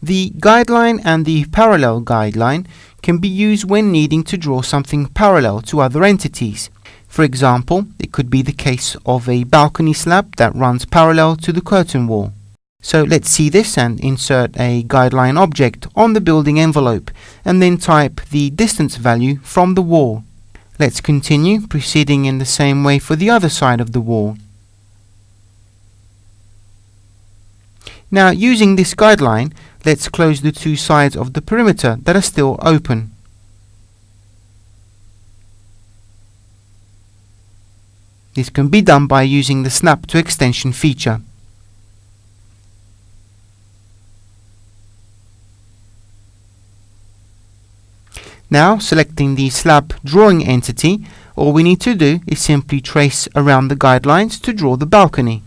The guideline and the parallel guideline can be used when needing to draw something parallel to other entities. For example, it could be the case of a balcony slab that runs parallel to the curtain wall. So let's see this and insert a guideline object on the building envelope and then type the distance value from the wall. Let's continue, proceeding in the same way for the other side of the wall. Now, using this guideline, let's close the two sides of the perimeter that are still open. This can be done by using the Snap to Extension feature. Now, selecting the slab drawing entity, all we need to do is simply trace around the guidelines to draw the balcony.